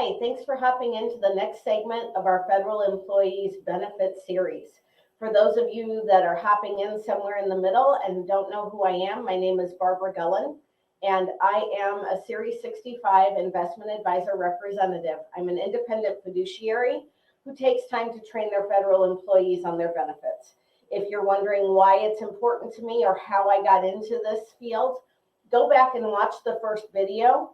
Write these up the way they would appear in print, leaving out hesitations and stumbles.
Hi, thanks for hopping into the next segment of our Federal Employees Benefits series. For those of you that are hopping in somewhere in the middle and don't know who I am, my name is Barbara Gulin, and I am a Series 65 investment advisor representative. I'm an independent fiduciary who takes time to train their federal employees on their benefits. If you're wondering why it's important to me or how I got into this field, go back and watch the first video.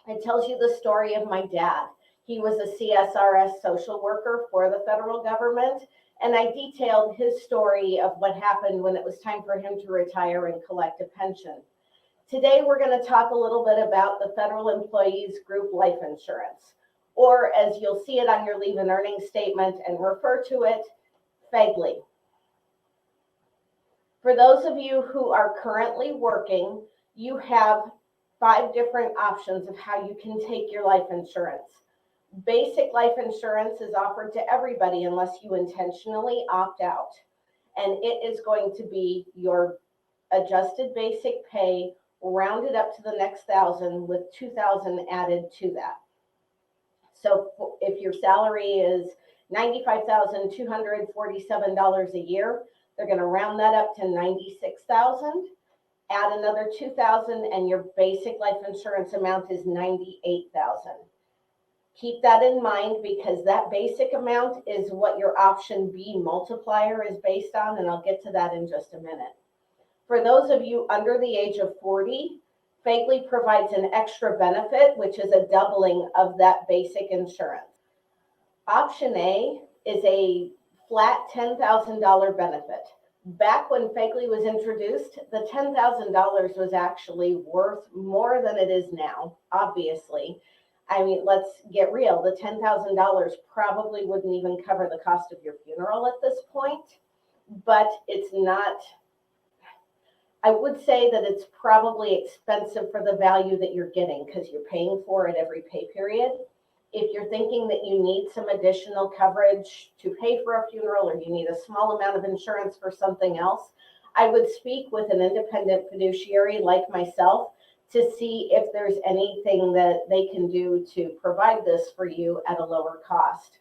It tells you the story of my dad. He was a CSRS social worker for the federal government, and I detailed his story of what happened when it was time for him to retire and collect a pension. Today, we're going to talk a little bit about the Federal Employees Group Life Insurance, or as you'll see it on your leave and earnings statement and refer to it, FEGLI. For those of you who are currently working, you have 5 different options of how you can take your life insurance. Basic life insurance is offered to everybody unless you intentionally opt out. And it is going to be your adjusted basic pay rounded up to the next $1,000 with $2,000 added to that. So if your salary is $95,247 a year, they're going to round that up to $96,000. Add another $2,000 and your basic life insurance amount is $98,000. Keep that in mind because that basic amount is what your option B multiplier is based on, and I'll get to that in just a minute. For those of you under the age of 40, FEGLI provides an extra benefit, which is a doubling of that basic insurance. Option A is a flat $10,000 benefit. Back when FEGLI was introduced, the $10,000 was actually worth more than it is now, obviously. I mean, let's get real. The $10,000 probably wouldn't even cover the cost of your funeral at this point, but it's not, I would say that it's probably expensive for the value that you're getting because you're paying for it every pay period. If you're thinking that you need some additional coverage to pay for a funeral or you need a small amount of insurance for something else, I would speak with an independent fiduciary like myself to see if there's anything that they can do to provide this for you at a lower cost.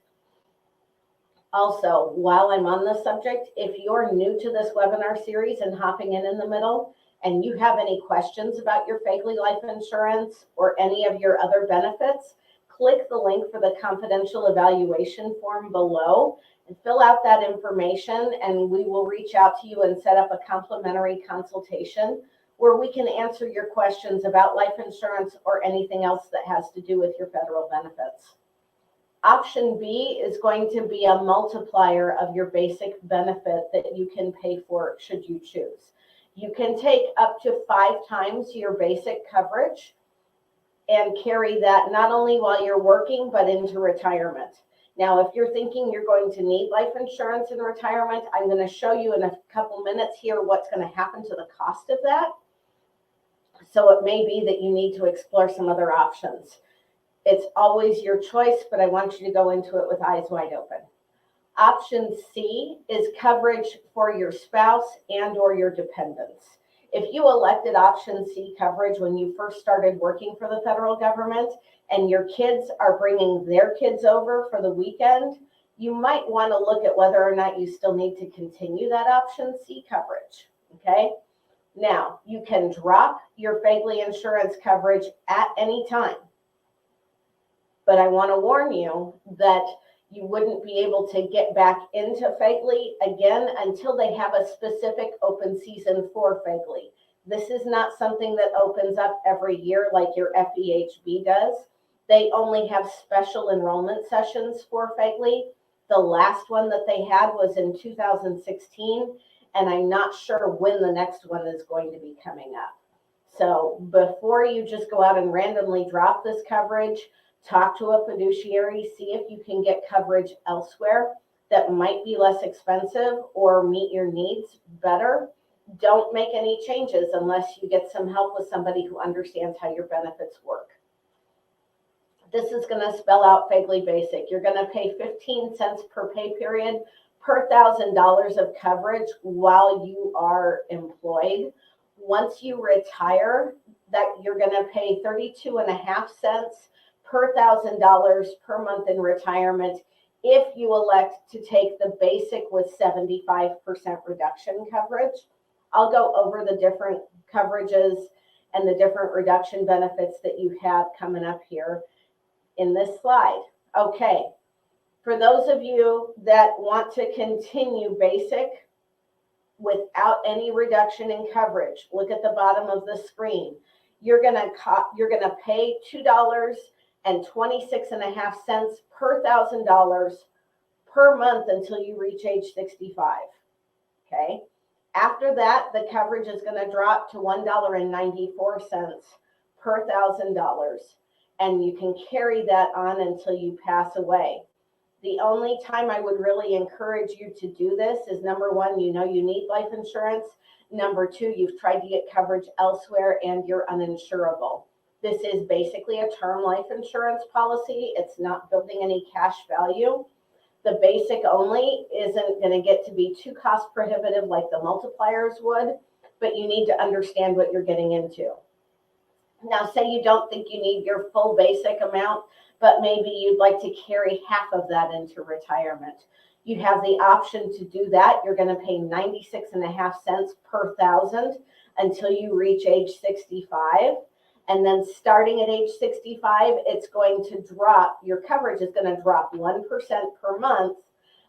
Also, while I'm on this subject, if you're new to this webinar series and hopping in the middle, and you have any questions about your FEGLI life insurance or any of your other benefits, click the link for the confidential evaluation form below and fill out that information, and we will reach out to you and set up a complimentary consultation where we can answer your questions about life insurance or anything else that has to do with your federal benefits. Option B is going to be a multiplier of your basic benefit that you can pay for should you choose. You can take up to 5 times your basic coverage and carry that not only while you're working, but into retirement. Now, if you're thinking you're going to need life insurance in retirement, I'm going to show you in a couple minutes here what's going to happen to the cost of that. So it may be that you need to explore some other options. It's always your choice, but I want you to go into it with eyes wide open. Option C is coverage for your spouse and or your dependents. If you elected option C coverage when you first started working for the federal government and your kids are bringing their kids over for the weekend, you might want to look at whether or not you still need to continue that option C coverage, okay? Now, you can drop your FEGLI insurance coverage at any time, but I want to warn you that you wouldn't be able to get back into FEGLI again until they have a specific open season for FEGLI. This is not something that opens up every year like your FEHB does. They only have special enrollment sessions for FEGLI. The last one that they had was in 2016, and I'm not sure when the next one is going to be coming up. So before you just go out and randomly drop this coverage, talk to a fiduciary, see if you can get coverage elsewhere that might be less expensive or meet your needs better. Don't make any changes unless you get some help with somebody who understands how your benefits work. This is going to spell out FEGLI Basic. You're going to pay 15 cents per pay period per $1,000 of coverage while you are employed. Once you retire, that you're going to pay 32.5 cents per $1,000 per month in retirement if you elect to take the basic with 75% reduction coverage. I'll go over the different coverages and the different reduction benefits that you have coming up here in this slide. Okay, for those of you that want to continue basic without any reduction in coverage, look at the bottom of the screen. You're gonna pay $2.26.5 per $1,000 per month until you reach age 65. Okay. After that, the coverage is going to drop to $1.94 per $1,000, and you can carry that on until you pass away. The only time I would really encourage you to do this is, number one, you know you need life insurance. Number two, you've tried to get coverage elsewhere and you're uninsurable. This is basically a term life insurance policy. It's not building any cash value. The basic only isn't going to get to be too cost prohibitive like the multipliers would, but you need to understand what you're getting into. Now, say you don't think you need your full basic amount, but maybe you'd like to carry half of that into retirement. You have the option to do that. You're going to pay 96.5 per $1,000 until you reach age 65. And then starting at age 65, it's going to drop, your coverage is going to drop 1% per month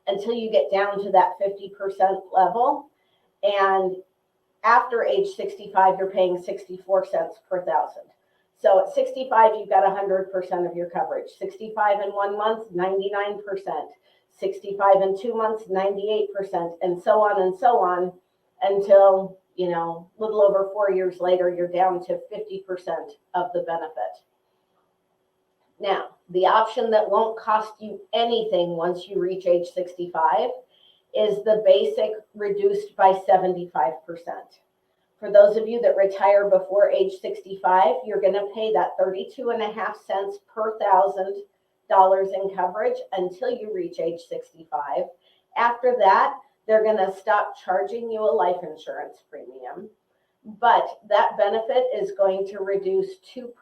until you get down to that 50% level. And after age 65, you're paying 64 cents per $1,000. So at 65, you've got 100% of your coverage. 65 in 1 month, 99%. 65 in 2 months, 98%, and so on until, you know, a little over 4 years later, you're down to 50% of the benefit. Now, the option that won't cost you anything once you reach age 65 is the basic reduced by 75%. For those of you that retire before age 65, you're going to pay that 32.5 cents per $1,000 in coverage until you reach age 65. After that, they're going to stop charging you a life insurance premium, but that benefit is going to reduce 2%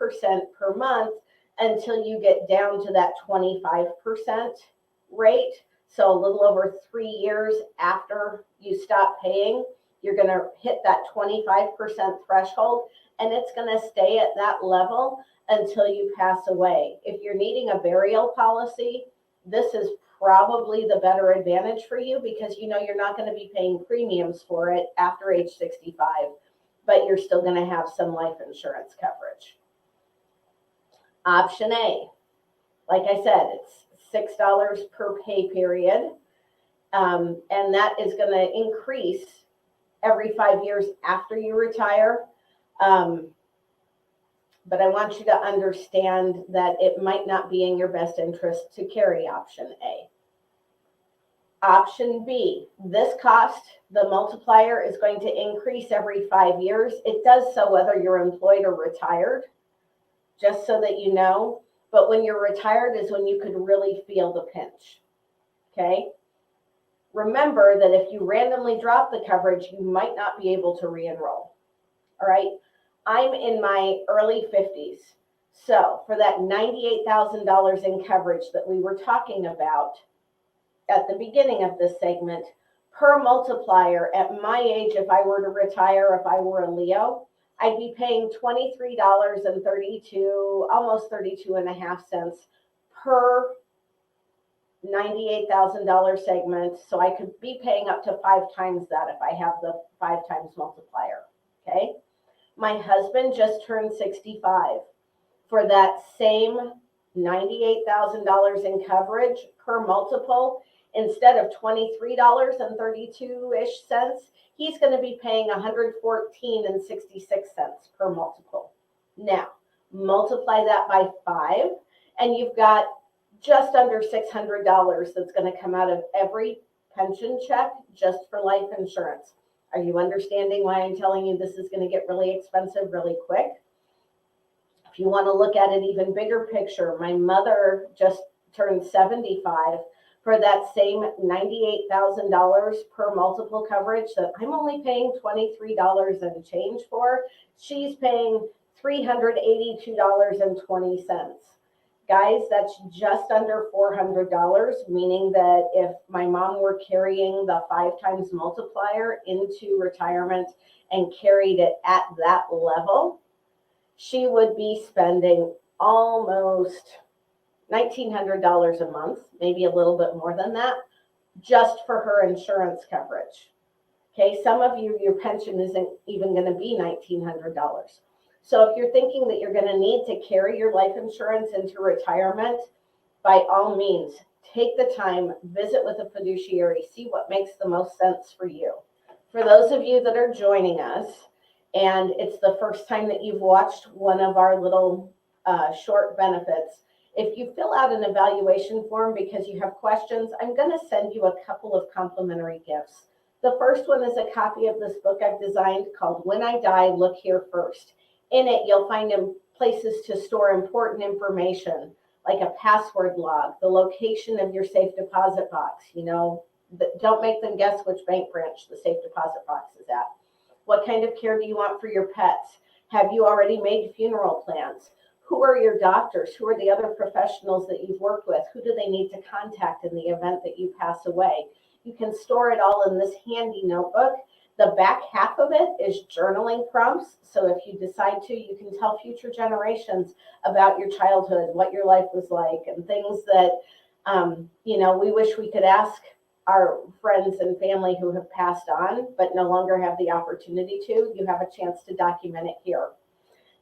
per month until you get down to that 25% rate. So a little over 3 years after you stop paying, you're going to hit that 25% threshold, and it's going to stay at that level until you pass away. If you're needing a burial policy, this is probably the better advantage for you because you know you're not going to be paying premiums for it after age 65, but you're still going to have some life insurance coverage. Option A, like I said, it's $6 per pay period, and that is going to increase every 5 years after you retire. But I want you to understand that it might not be in your best interest to carry option A. Option B, this cost, the multiplier, is going to increase every 5 years. It does so whether you're employed or retired, just so that you know. But when you're retired is when you could really feel the pinch, okay? Remember that if you randomly drop the coverage, you might not be able to re-enroll, all right? I'm in my early 50s. So for that $98,000 in coverage that we were talking about at the beginning of this segment, per multiplier at my age, if I were to retire, if I were a Leo, I'd be paying $23.32, almost 32.5 cents per $98,000 segment. So I could be paying up to 5 times that if I have the 5 times multiplier, okay? My husband just turned 65. For that same $98,000 in coverage per multiple, instead of $23.32-ish cents, he's going to be paying $114.66 per multiple. Now, multiply that by 5, and you've got just under $600 that's going to come out of every pension check just for life insurance. Are you understanding why I'm telling you this is going to get really expensive really quick? If you want to look at an even bigger picture, my mother just turned 75. For that same $98,000 per multiple coverage that I'm only paying $23 and change for, she's paying $382.20. Guys, that's just under $400, meaning that if my mom were carrying the 5 times multiplier into retirement and carried it at that level, she would be spending almost $1,900 a month, maybe a little bit more than that, just for her insurance coverage. Okay, some of you, your pension isn't even going to be $1,900. So if you're thinking that you're going to need to carry your life insurance into retirement, by all means, take the time, visit with a fiduciary, see what makes the most sense for you. For those of you that are joining us, and it's the first time that you've watched one of our little short benefits, if you fill out an evaluation form because you have questions, I'm going to send you a couple of complimentary gifts. The first one is a copy of this book I've designed called When I Die, Look Here First. In it, you'll find places to store important information, like a password log, the location of your safe deposit box. You know, don't make them guess which bank branch the safe deposit box is at. What kind of care do you want for your pets? Have you already made funeral plans? Who are your doctors? Who are the other professionals that you've worked with? Who do they need to contact in the event that you pass away? You can store it all in this handy notebook. The back half of it is journaling prompts. So if you decide to, you can tell future generations about your childhood, what your life was like, and things that, you know, we wish we could ask our friends and family who have passed on, but no longer have the opportunity to. You have a chance to document it here.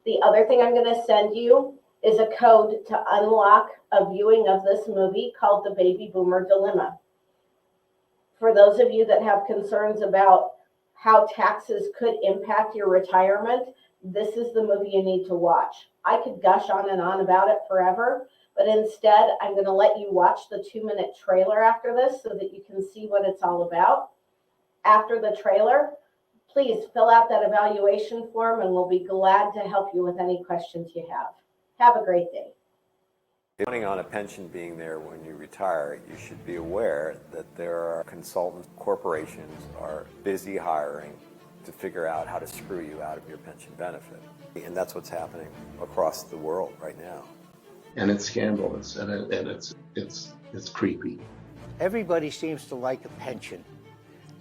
The other thing I'm going to send you is a code to unlock a viewing of this movie called The Baby Boomer Dilemma. For those of you that have concerns about how taxes could impact your retirement, this is the movie you need to watch. I could gush on and on about it forever, but instead I'm going to let you watch the 2-minute trailer after this so that you can see what it's all about. After the trailer, please fill out that evaluation form and we'll be glad to help you with any questions you have. Have a great day. Counting on a pension being there when you retire, you should be aware that there are consultant corporations are busy hiring to figure out how to screw you out of your pension benefit. And that's what's happening across the world right now. And it's scandalous, and it's creepy. Everybody seems to like a pension.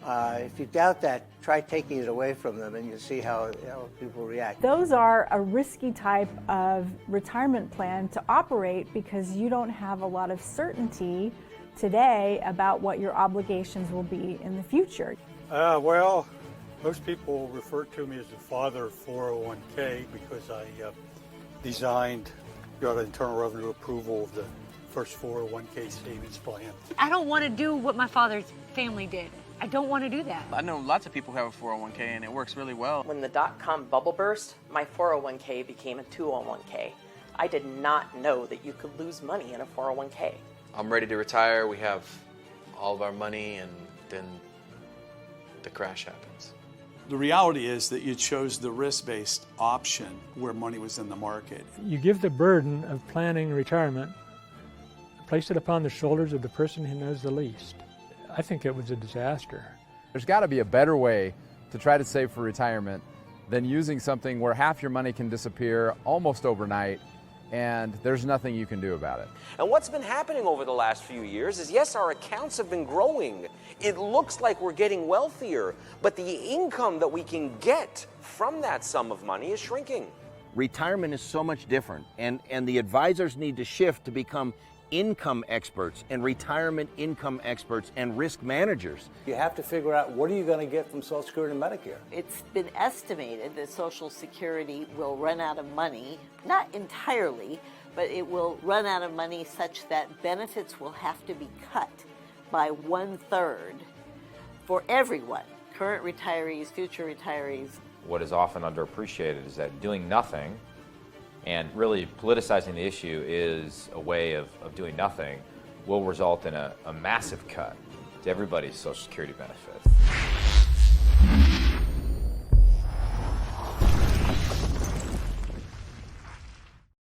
If you doubt that, try taking it away from them and you'll see how people react. Those are a risky type of retirement plan to operate because you don't have a lot of certainty today about what your obligations will be in the future. Well, most people refer to me as the father of 401k because I got internal revenue approval of the first 401k savings plan. I don't want to do what my father's family did. I don't want to do that. I know lots of people who have a 401k and it works really well. When the dot-com bubble burst, my 401k became a 201k. I did not know that you could lose money in a 401k. I'm ready to retire. We have all of our money and then the crash happens. The reality is that you chose the risk-based option where money was in the market. You give the burden of planning retirement, place it upon the shoulders of the person who knows the least. I think it was a disaster. There's got to be a better way to try to save for retirement than using something where half your money can disappear almost overnight and there's nothing you can do about it. And what's been happening over the last few years is, yes, our accounts have been growing. It looks like we're getting wealthier, but the income that we can get from that sum of money is shrinking. Retirement is so much different, and the advisors need to shift to become income experts and retirement income experts and risk managers. You have to figure out what are you going to get from Social Security and Medicare. It's been estimated that Social Security will run out of money, not entirely, but it will run out of money such that benefits will have to be cut by 1/3 for everyone, current retirees, future retirees. What is often underappreciated is that doing nothing and really politicizing the issue is a way of doing nothing will result in a massive cut to everybody's Social Security benefits.